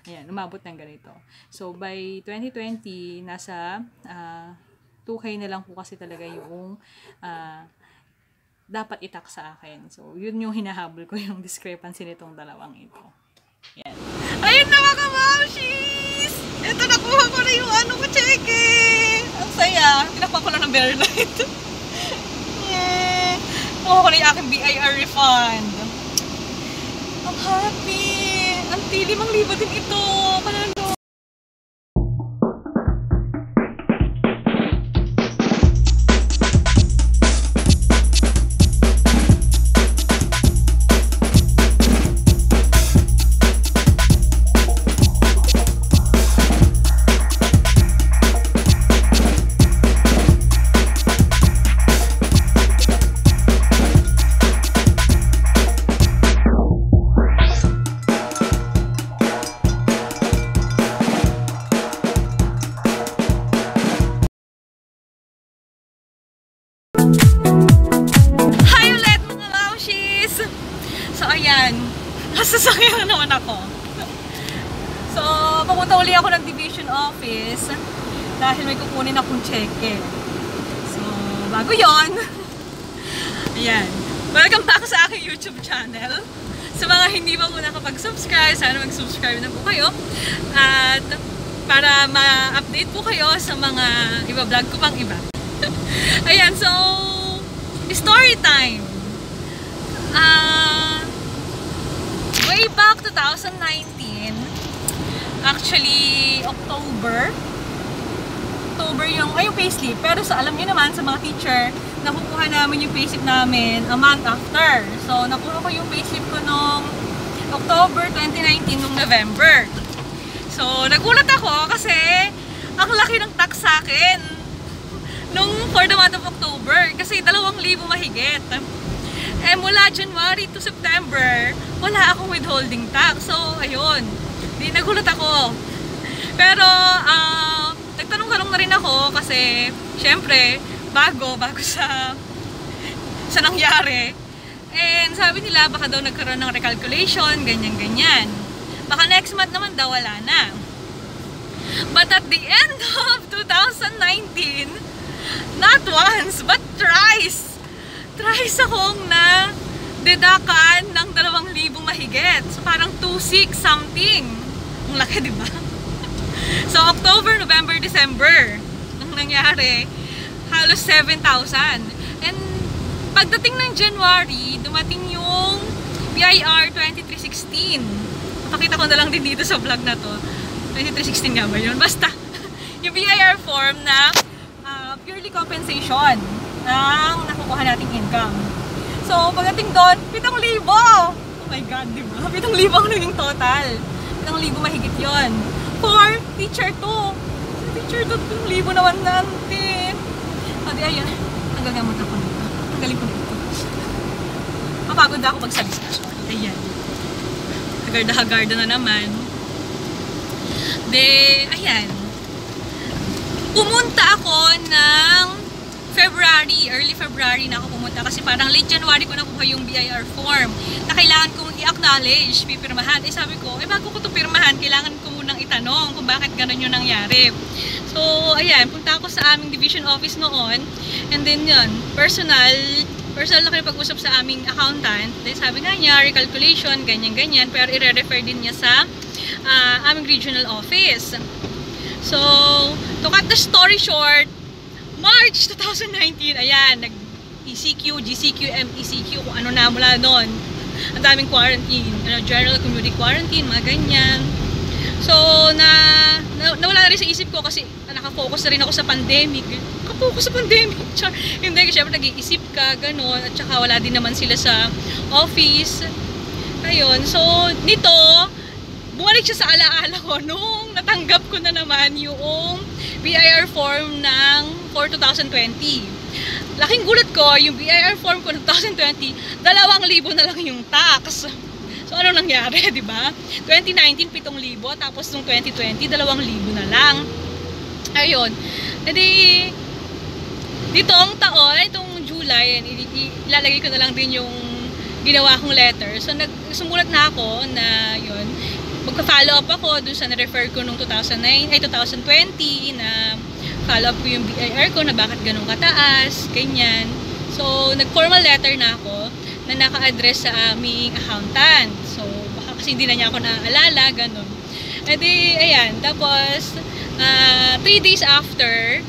Ayan, umabot ng ganito. So, by 2020, nasa 2K na lang po kasi talaga yung dapat itak sa akin. So, yun yung hinahabol ko, yung discrepancy nitong dalawang ito. Yan. Ayun na mga mamshis! Ito, nakuha ko na yung ano ko, cheque! Ang saya! Tinakpan ko lang ng very light. Yeah! Nakuha ko na yung aking BIR refund. I'm happy! Ang tili, 5,000 din ito! Panalo! Sasakyan na naman ako. So, pupunta uli ako ng division office dahil may kukunin akong cheque. So, bago yon. Ayan. Welcome back sa aking YouTube channel. Sa mga hindi pa po nakapag-subscribe, sana mag-subscribe na po kayo. At para ma-update po kayo sa mga iba-vlog ko pang iba. Ayan, so, story time. Way back 2019, actually October yung payslip, pero alam niyo naman sa mga teacher, nakukuha namin yung payslip namin a month after. So nakuha ko yung payslip ko nung October 2019 nung November. So nagulat ako kasi ang laki ng tax sa akin nung for the month of October kasi 2,000 mahigit. Eh, mula January to September, wala akong withholding tax. So, ayun. Nagulat ako. Pero, nagtanong-tanong na rin ako kasi, syempre, bago sa nangyari. And sabi nila, baka daw nagkaroon ng recalculation, ganyan-ganyan. Baka next month naman daw, wala na. But at the end of 2019, not once, but thrice akong na-dedakan ng 2,000 mahigit. So, parang 2,600 something. Ang laki, di ba? So, October, November, December, nung nangyari, halos 7,000. And, pagdating ng January, dumating yung BIR 2316. Pakita ko na lang din dito sa vlog na to. 2316 nga ba yun? Basta, yung BIR form na purely compensation ng nakukuha nating income. So, pagdating doon, 7,000! Oh my God, di ba? 7,000 ang naging total. 7,000 mahigit yon. For teacher 2. Teacher 2, 7,000 naman natin. O, di ayun. Nagagamot ako nito. Tanggalin ko nito. Mapagod ako magsalita. Ayan. Hagarda-hagarda na naman. Ayan. Pumunta ako ng early February na ako pumunta kasi parang late January ko nakuha yung BIR form na kailangan kong i-acknowledge, pipirmahan. Eh sabi ko, bago ko ito pirmahan, kailangan ko munang itanong kung bakit ganun yung nangyari. So, ayan, punta ako sa aming division office noon and then yun, personal na kayo pag-usap sa aming accountant. Then sabi nga niya, recalculation, ganyan-ganyan, pero i-refer din niya sa aming regional office. So, to cut the story short, March 2019, ayan, nag-ECQ, GCQ, MECQ, kung ano na mula doon. Ang daming quarantine, general community quarantine, mga ganyan. So, nawala na rin sa isip ko kasi nakafocus na rin ako sa pandemic. Nakafocus sa pandemic. Hindi, kasi syempre nag-iisip ka, gano'n. At saka wala din naman sila sa office. Ayun, so, nito, bumalik siya sa alaala ko nung natanggap ko na naman yung BIR form ng for 2020. Laking gulat ko, yung BIR form ko ng 2020, 2,000 na lang yung tax. So, ano nangyari, di ba? 2019, 7,000, tapos nung 2020, 2,000 na lang. Ayun. Edi, ditong taon, itong July, ilalagay ko na lang din yung ginawa kong letter. So, sumulat na ako na, yun, magka-follow up ako dun sa na-refer ko nung 2020 na follow up ko yung BIR ko na bakit ganun kataas, ganyan. So, nag-formal letter na ako na naka-address sa aming accountant. So, baka kasi hindi na niya ako naaalala, ganun. E di, ayan. Tapos, 3 days after,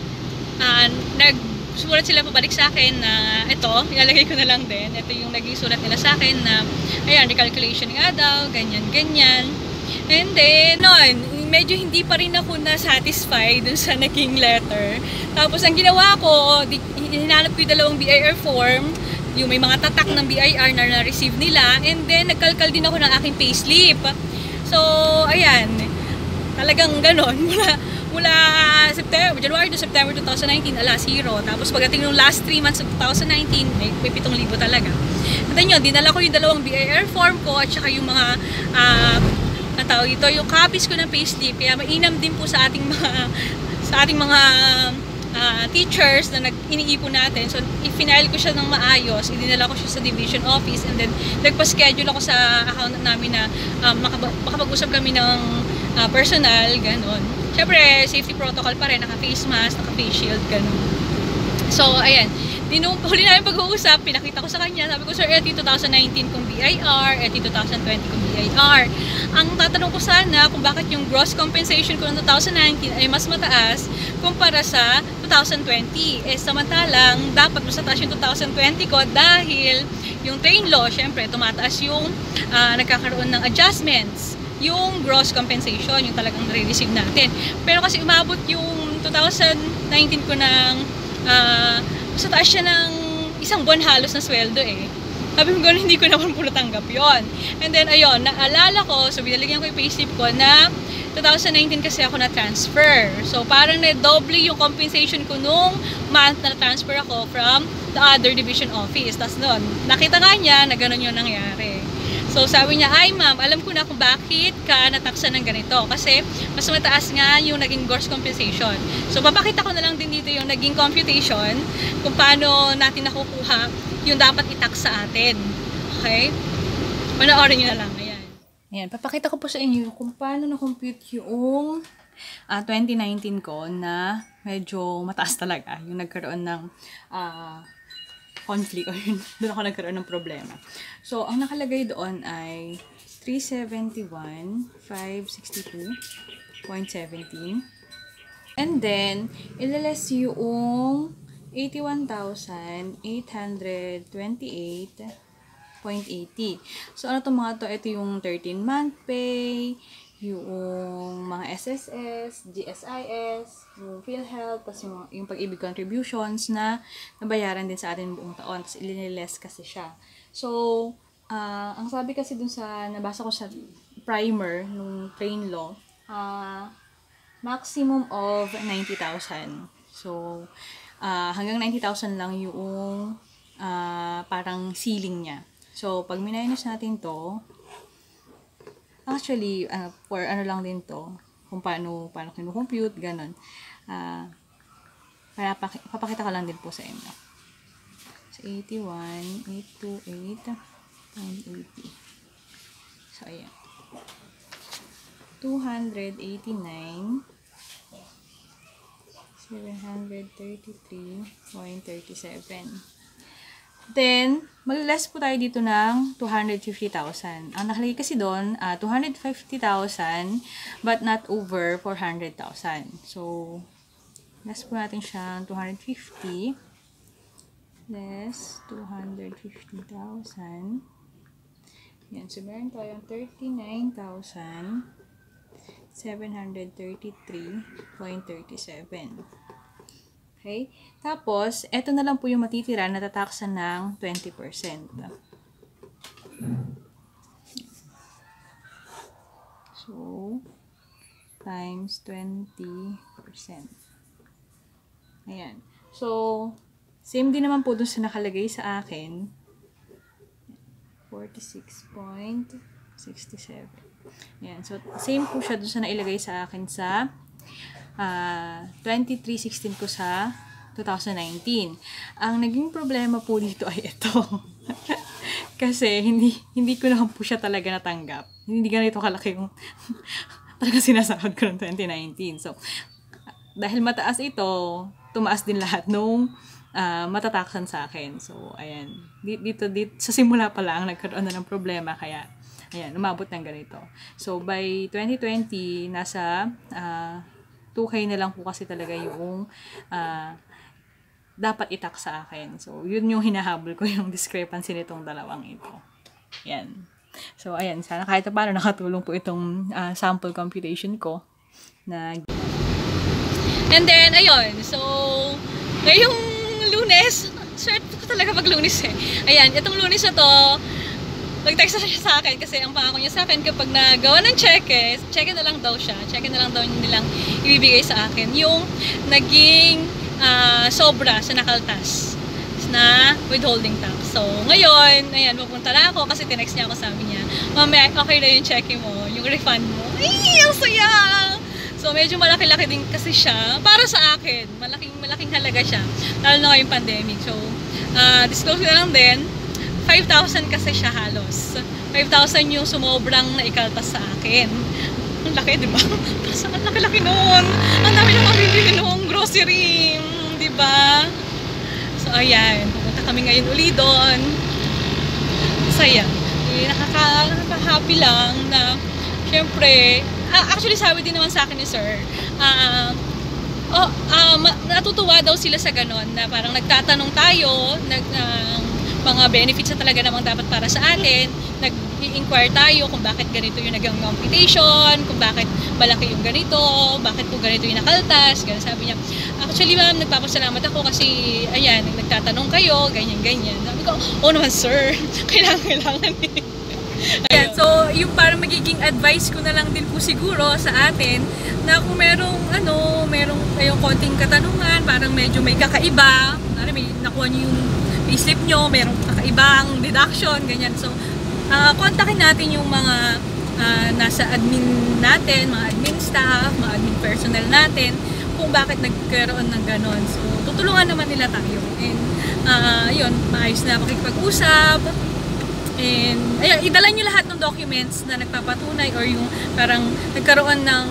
nagsulat sila pabalik sa akin na ito, ilalagay ko na lang din. Ito yung naging sulat nila sa akin na, ayan, recalculation nga daw, ganyan, ganyan. And then, medyo hindi pa rin ako na-satisfied dun sa naging letter. Tapos, ang ginawa ko, hinanap ko yung dalawang BIR form, yung may mga tatak ng BIR na na-receive nila, and then, nagkalkal din ako ng aking payslip. So, ayan, talagang ganon. Mula January to September 2019, 0. Tapos, pagdating ng last 3 months of 2019, may 7,000 talaga. And then yun, dinala ko yung dalawang BIR form ko, at saka yung mga, yung copies ko ng payslip, kaya mainam din po sa ating mga teachers na iniipon natin. So, i-file ko siya ng maayos, idinala ko siya sa division office, and then nagpa-schedule ako sa account namin na makapag-usap kami ng personal, ganon. Siyempre, safety protocol pa rin, naka-face mask, naka-face shield, ganon. So, ayan. Huli namin pag-uusap, pinakita ko sa kanya, sabi ko, sir, ito 2019 kong BIR, ito 2020 kong BIR. Ang tatanong ko sana kung bakit yung gross compensation ko ng 2019 ay mas mataas kumpara sa 2020. Samantalang, dapat mas mataas yung 2020 ko dahil yung train law, syempre, tumataas yung nagkakaroon ng adjustments. Yung gross compensation, yung talagang nare-receive natin. Pero kasi umabot yung 2019 ko ng sa taas siya ng isang buwan halos na sweldo Sabi ko gano'n, hindi ko naman po natanggap yun. And then, ayun, naalala ko, so binalagyan ko yung payslip ko na 2019 kasi ako na-transfer. So, parang na-double yung compensation ko nung month na transfer ako from the other division office. Tapos noon, nakita nga niya na gano'n yung nangyari. So, sabi niya, ay ma'am, alam ko na kung bakit ka nataksa ng ganito. Kasi, mas mataas nga yung naging gross compensation. So, papakita ko na lang din dito yung naging computation kung paano natin nakukuha yung dapat i-tax sa atin. Okay? Panoorin nyo na lang. Ayan. Ayan, papakita ko po sa inyo kung paano na-compute yung 2019 ko na medyo mataas talaga. Yung nagkaroon ng conflict or doon ako nagkaroon ng problema. So, ang nakalagay doon ay 371,562.17. And then, ilaless yung 81,828.80. So, ano itong mga to? Ito yung 13-month pay, yung mga SSS, GSIS, yung PhilHealth, tapos yung pag-ibig contributions na nabayaran din sa atin buong taon. Tapos iliniless kasi siya. So, ang sabi kasi dun sa, nabasa ko sa primer, nung train law, maximum of 90,000. So, hanggang 90,000 lang yung parang ceiling niya. So, pag minus natin to, actually, for ano lang din to, kung paano kinu-compute, ganon. Papakita ko lang din po sa inyo. So, 81,828.80. So, ayan. 289,733.37. Then, mag-less po tayo dito ng 250,000. Ang nakalagay kasi doon, 250,000 but not over 400,000. So, less po natin siya 250 less 250,000. Yan. So, meron tayong 39,733.37. Okay? Tapos, eto na lang po yung matitira na tataksan ng 20%. So, times 20%. Ayan. So, same din naman po dun sa nakalagay sa akin. 46.67. Ayan. So, same po siya dun sa nailagay sa akin sa 2316 ko sa 2019. Ang naging problema po dito ay ito. Kasi hindi ko naman po siya talaga natanggap. Hindi ganito kalaki yung talaga sinasahod ko noong 2019. So, dahil mataas ito, tumaas din lahat nung matataksan sa akin. So, ayan. Dito, sa simula pa lang, nagkaroon na ng problema. Kaya, ayan, umabot ng ganito. So, by 2020, nasa 2K na lang po kasi talaga yung dapat itak sa akin. So, yun yung hinahabol ko, yung discrepancy nitong dalawang ito. Yan. So, ayan. Sana kahit paano nakatulong po itong sample computation ko. And then, ayun. So, ngayong Lunes, short ko talaga pag Lunes eh. Ayan, itong Lunes na to, nag-text na siya sa akin kasi ang pangako niya sa akin kapag nagawa ng cheque na lang daw siya. Cheque na lang daw nilang ibibigay sa akin. Yung naging sobra sa nakaltas na withholding tax. So, ngayon, ayan, pupunta na ako kasi tinext niya ako, sabi niya, Mami, okay na yung cheque mo, yung refund mo. Ay, ang saya! So, medyo malaki-laki din kasi siya. Para sa akin, malaking halaga siya. Lalo na ngayong pandemic. So, disclose na lang din, 5,000 kasi siya halos. 5,000 yung sumobrang naikaltas sa akin. Ang laki, di ba? Parang ang laki-laki noon. Ang dami na mabibili noong grocery. Di ba? So, ayan. Pupunta kami ngayon uli doon. Saya. Nakaka-happy lang na, syempre, actually, sabi din naman sa akin ni Sir, natutuwa daw sila sa ganon, na parang nagtatanong tayo, mga benefits na talaga namang dapat para sa atin, nag-i-inquire tayo kung bakit ganito yung naging computation, kung bakit malaki yung ganito, bakit po ganito yung nakaltas, ganun sabi niya. Actually ma'am, nagpapasalamat ako kasi, ayan, nagtatanong kayo, ganyan-ganyan. Sabi ko, oh naman sir, kailangan eh. Ayan, so yung parang magiging advice ko na lang din po siguro sa atin na kung merong kayong konting katanungan, parang medyo may kakaiba, may nakuha nyo yung payslip nyo, merong kakaibang deduction, ganyan. So, kontakin natin yung mga nasa admin natin, mga admin staff, mga admin personnel natin, kung bakit nagkaroon ng ganon. So, tutulungan naman nila tayo. And, yun, maayos na makikipag-usap. And, ayun, idala nyo lahat ng documents na nagpapatunay or yung parang nagkaroon ng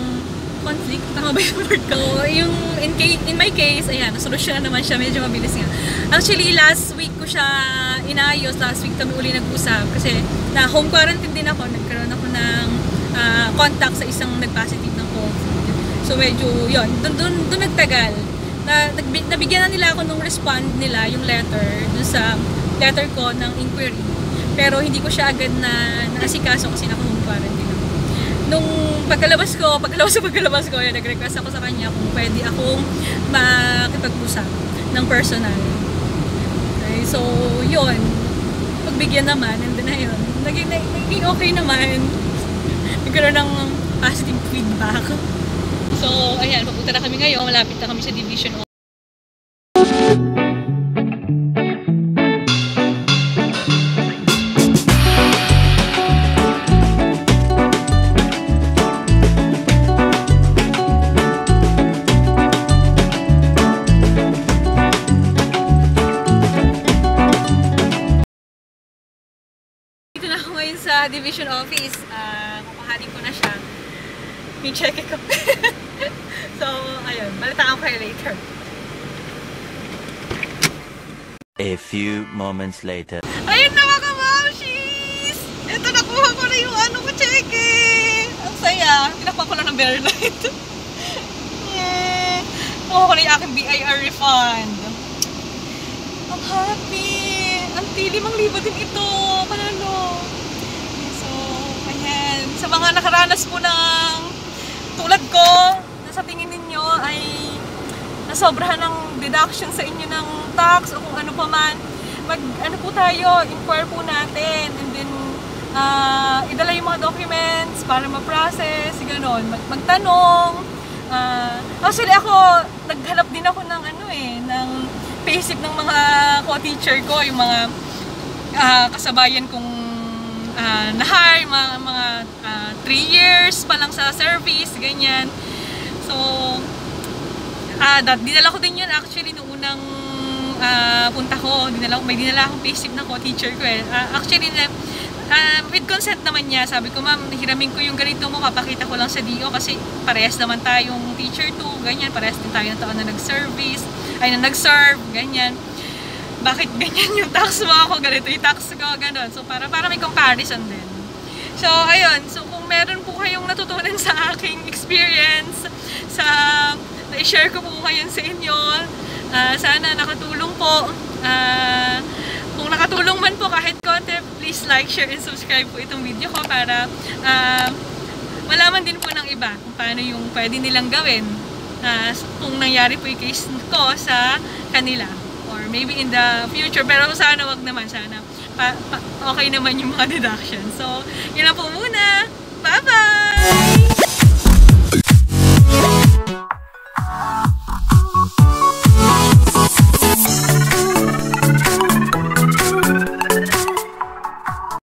conflict. Tama ba yung word ko? Yung, in my case, ayan, nasolusyon na naman siya. Medyo mabilis nga. Actually, last week ko siya inayos. Last week kami uli nag-usap. Kasi na home quarantine din ako. Nagkaroon ako ng contact sa isang nag-positive ng COVID. So, medyo, yun, doon nagtagal. Nabigyan na nila ako nung respond nila, yung letter, dun sa letter ko ng inquiry. Pero hindi ko siya agad na naasikaso kasi naka-home quarantine ako. Nung pagkalabas ko, yun, nag-request ako sa kanya kung pwede akong makipag-usap ng personal. Okay, so, yun. Pagbigyan naman, and then ayun, naging okay naman. Nagkaroon ng positive feedback. So, ayan, papunta na kami ngayon. Malapit na kami sa Division of sa division office. Kukuhanin ko na siya. Yung check ko. So, ayun. Balitaan ko kayo later. A few moments later. Ayun na mga mamshis! Ito, nakuha ko na yung ano ko, check. Ang saya. Tinakpan ko lang ng very light. Yeah. Nakuha ko na yung aking BIR refund. Ang happy. Ang tilimang libo din ito. Panalo. Sa mga nakaranas po ng tulad ko, na sa tingin ninyo ay nasobrahan ng deduction sa inyo ng tax o kung ano pa man, ano po tayo, inquire po natin, and then idala yung mga documents para ma-process, gano'n, magtanong. Actually ako, naghanap din ako ng ng payslip ng mga co-teacher ko, yung mga kasabayan kong na-hire, mga 3 years pa lang sa service, ganyan. So, dinala ko din yun actually noong unang punta ko. May dinala akong payslip na co-teacher ko eh. Actually, with consent naman niya, sabi ko, ma'am, hiramin ko yung ganito mo, papakita ko lang sa DO kasi parehas naman tayong teacher 2, ganyan, parehas din tayo ng taon na nag-service, ay na nag-serve, ganyan. Bakit ganyan yung tax mo ako, ganito yung tax ko, gano'n. So, para may comparison din. So, ayun. So, kung meron po kayong natutunan sa aking experience, na-share ko po ngayon sa inyo, sana nakatulong po. Kung nakatulong man po kahit konti, please like, share, and subscribe po itong video ko para malaman din po ng iba kung paano yung pwede nilang gawin kung nangyari po yung case ko sa kanila. Or maybe in the future, pero sana wag naman, sana okay naman yung mga deductions. So, yun lang po muna. Bye-bye!